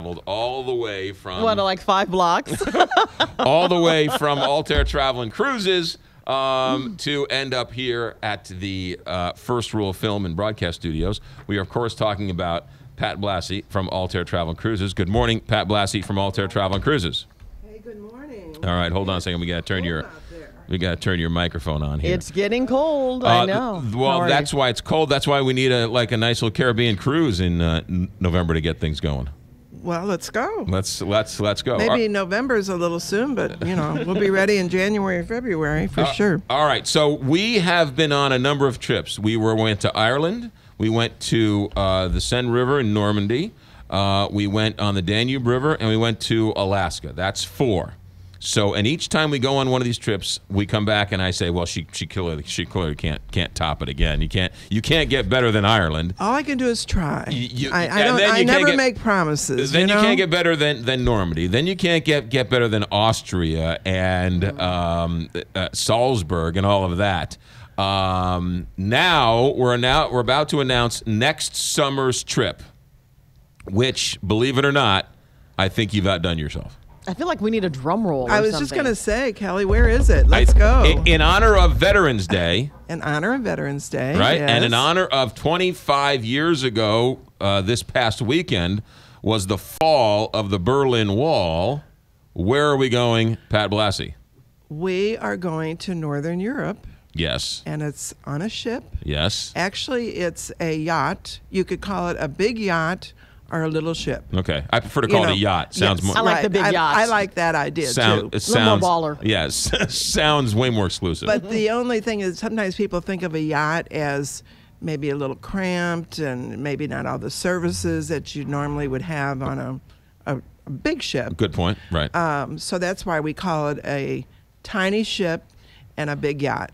All the way from like 5 blocks? all the way from Altair Travel and Cruises to end up here at the First Rule Film and Broadcast Studios. We are, of course, talking about Pat Blassie from Altair Travel and Cruises. Good morning, Pat Blassie from Altair Travel and Cruises. Hey, good morning. All right, hold on a second. We got to turn your microphone on here. It's getting cold. I know. Well, that's why it's cold. That's why we need a nice little Caribbean cruise in November to get things going. Well, let's go. Let's go. Maybe November's a little soon, but we'll be ready in January or February for sure. All right. So we have been on a number of trips. We went to Ireland. We went to the Seine River in Normandy. We went on the Danube River, and we went to Alaska. That's 4. So, and each time we go on one of these trips, we come back and I say, well, she clearly can't top it again. You can't get better than Ireland. All I can do is try. I never make promises. Then you can't get better than Normandy. Then you can't get better than Austria and Salzburg and all of that. Now we're about to announce next summer's trip, which, believe it or not, I think you've outdone yourself. I feel like we need a drum roll. I was just going to say, Kelly, where is it? Let's go. In honor of Veterans Day. In honor of Veterans Day. Right. Yes. And in honor of 25 years ago, this past weekend, was the fall of the Berlin Wall. Where are we going, Pat Blassie? We are going to Northern Europe. Yes. And it's on a ship. Yes. Actually, it's a yacht. You could call it a big yacht or a little ship. Okay. I prefer to call it a yacht. Sounds more. I like the big yachts. I like that idea, too. It sounds more baller. Yes. Sounds way more exclusive. But the only thing is sometimes people think of a yacht as maybe a little cramped and maybe not all the services that you normally would have on a big ship. Good point. Right. So that's why we call it a tiny ship and a big yacht,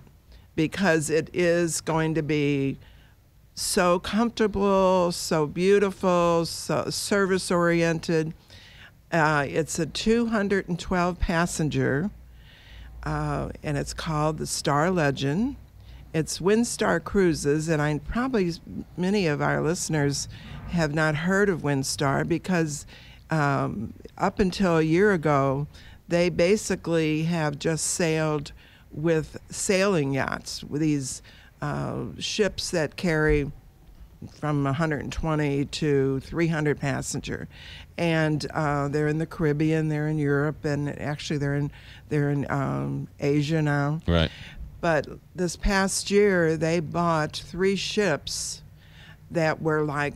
because it is going to be so comfortable, so beautiful, so service-oriented. It's a 212-passenger, and it's called the Star Legend. It's WindStar Cruises, and many of our listeners have not heard of WindStar because up until a year ago, they basically have just sailed with sailing yachts, with these ships that carry from 120 to 300 passenger, and they're in the Caribbean, they're in Europe, and actually they're in Asia now. Right. But this past year, they bought 3 ships that were like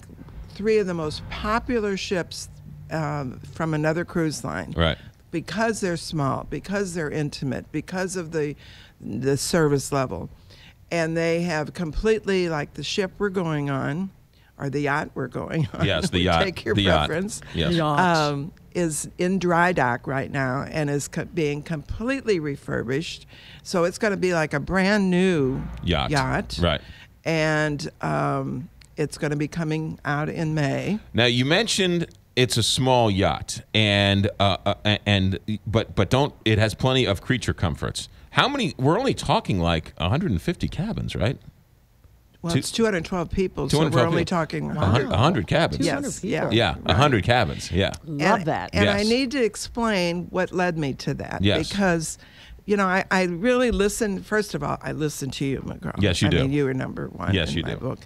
3 of the most popular ships from another cruise line. Right. Because they're small, because they're intimate, because of the service level. And they have completely, like the ship we're going on, or the yacht we're going on. Yes, the yacht. Take your the preference. Yacht. Yes. Is in dry dock right now and is being completely refurbished. So it's going to be like a brand new yacht. Right. And it's going to be coming out in May. Now, you mentioned it's a small yacht, but it has plenty of creature comforts. How many? We're only talking like 150 cabins, right? Well, it's 212 people, so we're only talking 100 cabins. Yes, yeah. Yeah, 100 cabins, yeah. Love that. And yes. I need to explain what led me to that. Yes. Because, I really listened. First of all, I listened to you, McGraw. Yes, you do. I mean, you were number 1 yes, in you my do. book.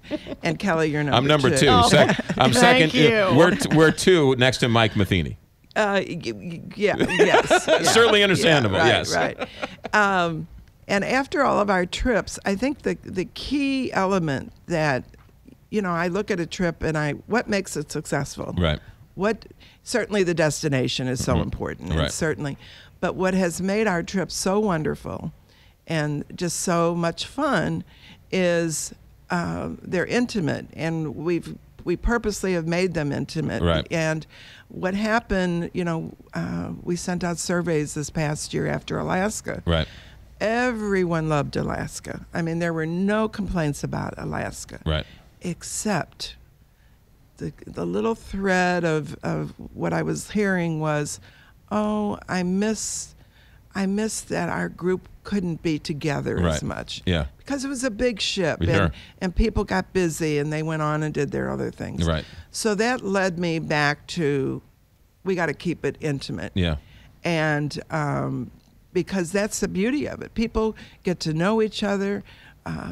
And Kelly, you're number 2. I'm number 2. Oh. I'm second. Thank you. We're 2 next to Mike Matheny. Yes. Certainly understandable, right, yes. Right. And after all of our trips, I think the key element that, I look at a trip and what makes it successful? Right. Certainly the destination is so important, Right. and certainly, but what has made our trip so wonderful and just so much fun is they're intimate, and we purposely have made them intimate. Right. And what happened, we sent out surveys this past year after Alaska. Right. Everyone loved Alaska. I mean, there were no complaints about Alaska. Right. Except the little thread of what I was hearing was, I miss that our group couldn't be together Right. as much. Yeah. Because it was a big ship, Sure. and people got busy and they went on and did their other things. Right. So that led me back to we got to keep it intimate. Yeah. And because that's the beauty of it. People get to know each other.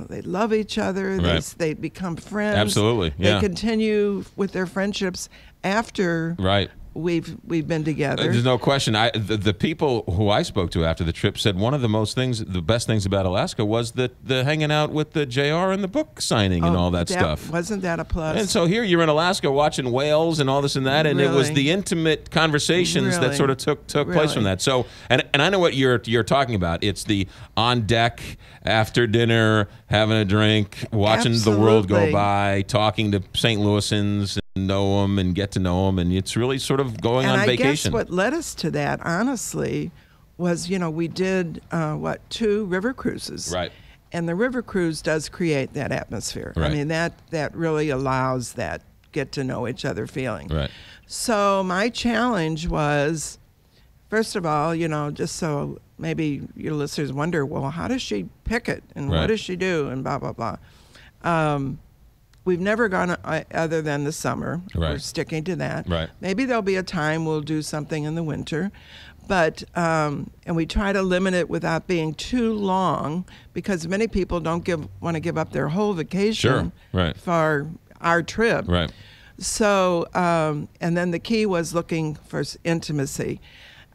They love each other. Right. They become friends. Absolutely, yeah. They continue with their friendships after Right. we've been together. There's no question. The people who I spoke to after the trip said one of the best things about Alaska was the hanging out with the JR and the book signing and all that stuff. Wasn't that a plus? And so here you're in Alaska watching whales and all this and that, and it was Really? the intimate conversations that Really? sort of took place from Really? that. So, and I know what you're talking about. It's the on deck after dinner, having a drink, watching the world go Absolutely. by, talking to St. Louisans. Know them and get to know them, and it's really sort of going and on I vacation. guess what led us to that, honestly, was we did 2 river cruises, Right. And the river cruise does create that atmosphere. Right. I mean that really allows that get to know each other feeling. Right. So my challenge was, first of all, just so maybe your listeners wonder, well, how does she pick it, and Right. what does she do, and blah blah blah. We've never gone other than the summer. Right. We're sticking to that. Right. Maybe there'll be a time we'll do something in the winter, but and we try to limit it without being too long, because many people don't want to give up their whole vacation Sure. Right. for our trip. Right. So and then the key was looking for intimacy.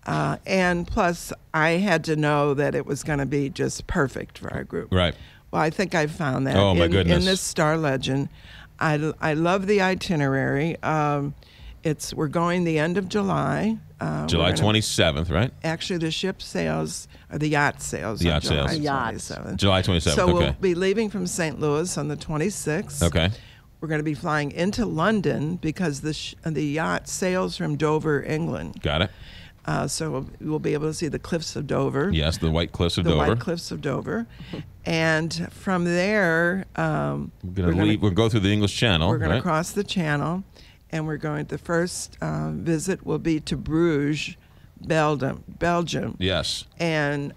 And plus, I had to know that it was going to be just perfect for our group. Right. Well, I think I found that Oh, my goodness. in this Star Legend. I love the itinerary. We're going the end of July. July 27th, right? Actually, the ship sails, or the yacht sails. The on yacht July sails. Yacht. 27th. July 27th. So okay. we'll be leaving from St. Louis on the 26th. Okay. We're going to be flying into London because the yacht sails from Dover, England. Got it. So we'll be able to see the cliffs of Dover. Yes, the White Cliffs of The Dover. White Cliffs of Dover. And from there, We're going to leave. We'll go through the English Channel. we're going right? to cross the channel, and we're going. The first visit will be to Bruges, Belgium. Yes. And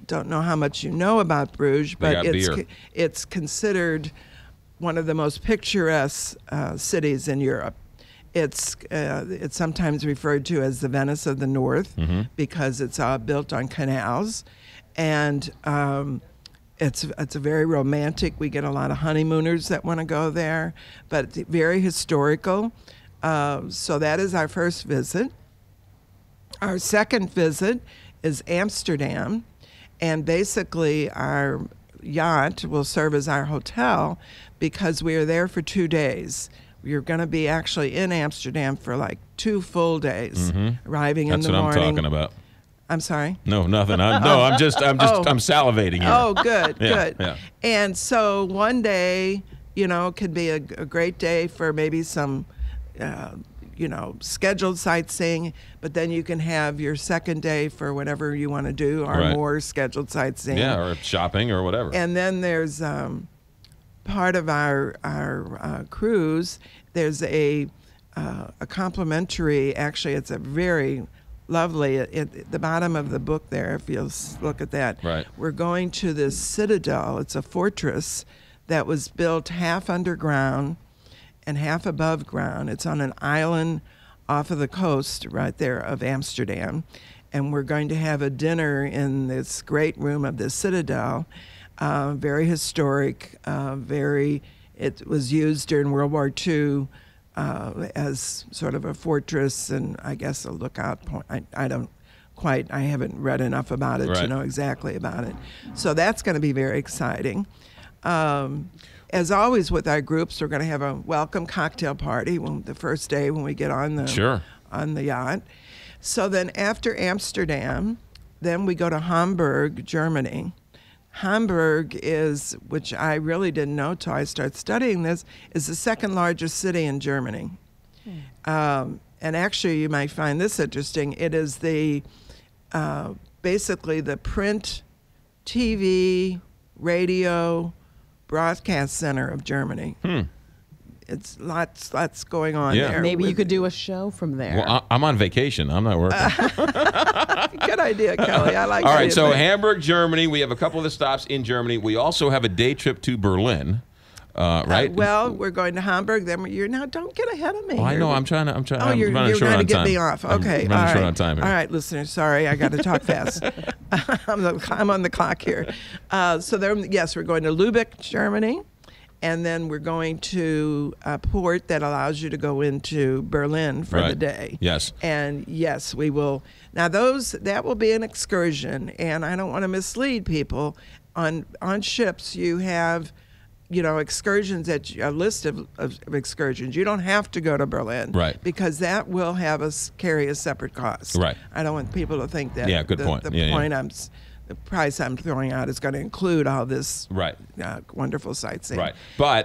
don't know how much you know about Bruges, They but got beer. it's considered one of the most picturesque cities in Europe. It's sometimes referred to as the Venice of the North because it's built on canals, and it's a very romantic. We get a lot of honeymooners that want to go there, but it's very historical. So that is our first visit. Our second visit is Amsterdam, and basically our yacht will serve as our hotel because we are there for 2 days. You're going to be actually in Amsterdam for like 2 full days, arriving That's in the what morning. I'm talking about. I'm sorry. No, nothing. I'm just I'm salivating here. Oh, good, Yeah, good. yeah. And so one day, could be a great day for maybe some, scheduled sightseeing, but then you can have your second day for whatever you want to do, or Right. more scheduled sightseeing. Yeah, or shopping or whatever. And then there's part of our cruise. There's a complimentary. Actually, it's a very lovely. At the bottom of the book there, if you'll look at that, Right. we're going to this citadel. It's a fortress that was built half underground and half above ground. It's on an island off of the coast right there of Amsterdam. And we're going to have a dinner in this great room of the citadel. Very historic, it was used during World War II as sort of a fortress and I guess a lookout point. I haven't read enough about it to Right. know exactly about it. So that's going to be very exciting. As always with our groups, we're going to have a welcome cocktail party the first day when we get on the yacht. So then after Amsterdam, then we go to Hamburg, Germany. Hamburg is, which I really didn't know till I started studying this, is the second largest city in Germany. And actually, you might find this interesting. It is basically the print, TV, radio, broadcast center of Germany. It's lots going on Yeah. there. Maybe you could do a show from there. Well, I'm on vacation. I'm not working. Good idea, Kelly. I like All the right, so idea. Hamburg, Germany. We have a couple of the stops in Germany. We also have a day trip to Berlin. right? Well, we're going to Hamburg. Then you're now. Don't get ahead of me. Oh, I here. know. I'm trying. Oh, I'm running you're short trying to on get time. me off. Okay, I'm running short on time here. All right, listeners. Sorry, I got to talk fast. I'm on the clock here. So there, yes, we're going to Lübeck, Germany, and then we're going to a port that allows you to go into Berlin for the day. Yes. And yes, we will. Now that will be an excursion, and I don't want to mislead people. On ships, you have, excursions a list of excursions. You don't have to go to Berlin, right? Because that will have us carry a separate cost, right? I don't want people to think that. Yeah, good point. The price I'm throwing out is going to include all this, right? Wonderful sightseeing, right?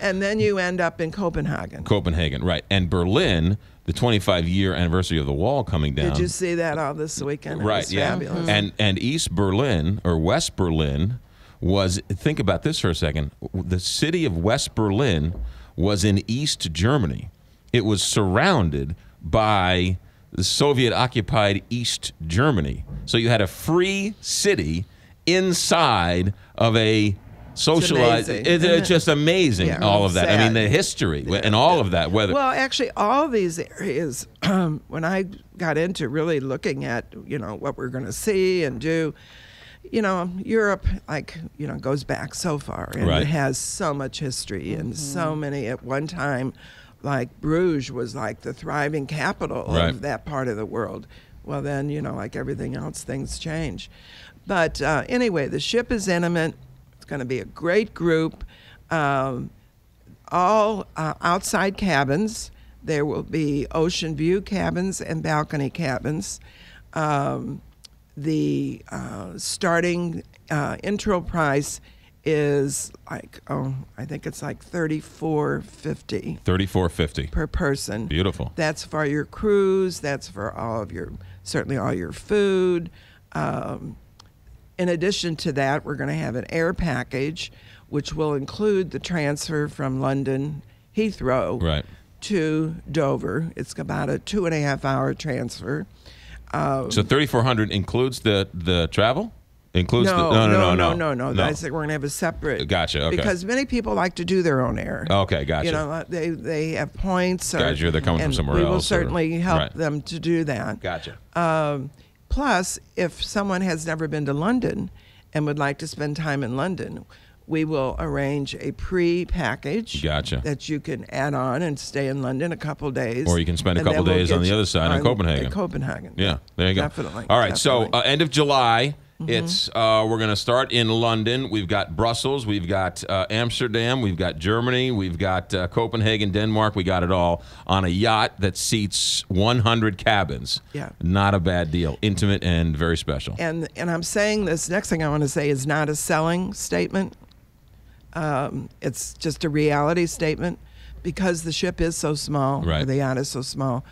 And then you end up in Copenhagen. Copenhagen, right? And Berlin. The 25-year anniversary of the wall coming down. Did you see that all this weekend? Right, It was fabulous. And East Berlin or West Berlin was, think about this for a second, the city of West Berlin was in East Germany. It was surrounded by the Soviet-occupied East Germany. So you had a free city inside of a socialized. It's just amazing, all of that. Sad. I mean, the history and all of that. Well, actually, all these areas, when I got into really looking at, what we're going to see and do, Europe, goes back so far. And it has so much history and so many at one time, like Bruges was like the thriving capital of that part of the world. Well, then, like everything else, things change. But anyway, the ship is intimate. Going to be a great group, all outside cabins. There will be ocean view cabins and balcony cabins. The starting intro price is like, I think it's like $34.50. $34.50 per person. Beautiful. That's for your cruise. That's for certainly all your food. In addition to that, we're going to have an air package, which will include the transfer from London Heathrow to Dover. It's about a 2.5-hour transfer. So $3,400 includes the travel? Includes no. I said we're going to have a separate. Gotcha. Okay. Because many people like to do their own air. Okay, gotcha. They have points. Gotcha. They're coming from somewhere else. We will certainly help them to do that. Gotcha. Plus, if someone has never been to London and would like to spend time in London, we will arrange a pre-package that you can add on and stay in London a couple days. Or you can spend a couple days on the other side in Copenhagen. In Copenhagen. Yeah, there you go. Definitely. All right, definitely. So end of July. It's we're going to start in London. We've got Brussels, we've got Amsterdam, we've got Germany, we've got Copenhagen, Denmark. We got it all on a yacht that seats 100 cabins. Yeah, not a bad deal. Intimate and very special. And I'm saying this next thing I want to say is not a selling statement. It's just a reality statement because the ship is so small. Or the yacht is so small.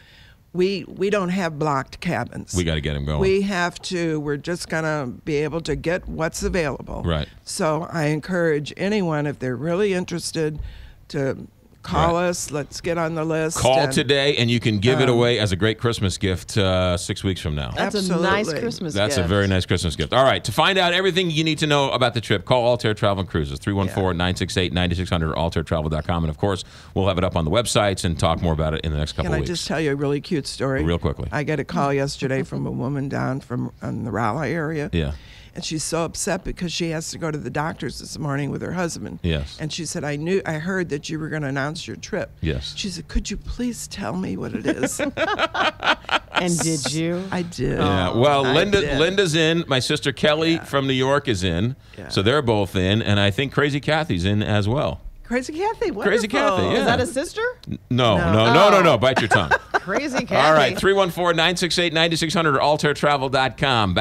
We don't have blocked cabins. We got to get them going. We're just going to be able to get what's available. Right. So I encourage anyone, if they're really interested, to call us. Let's get on the list. Call today, and you can give it away as a great Christmas gift 6 weeks from now. That's a nice Christmas gift. That's a very nice Christmas gift. All right. To find out everything you need to know about the trip, call Altair Travel and Cruises, 314-968-9600 or altairtravel.com. And, of course, we'll have it up on the websites and talk more about it in the next couple of weeks. Can I just tell you a really cute story? Real quickly. I got a call yesterday from a woman down from the Raleigh area. Yeah. And she's so upset because she has to go to the doctor's this morning with her husband. Yes. And she said, I heard that you were going to announce your trip. Yes. She said, could you please tell me what it is? And did you? I did. Yeah. Well, Linda's in. My sister Kelly from New York is in. Yeah. So they're both in. And I think Crazy Kathy's in as well. Crazy Kathy, wonderful. Crazy Kathy, yeah. Is that a sister? No. Bite your tongue. Crazy Kathy. All right, 314-968-9600 or altairtravel.com.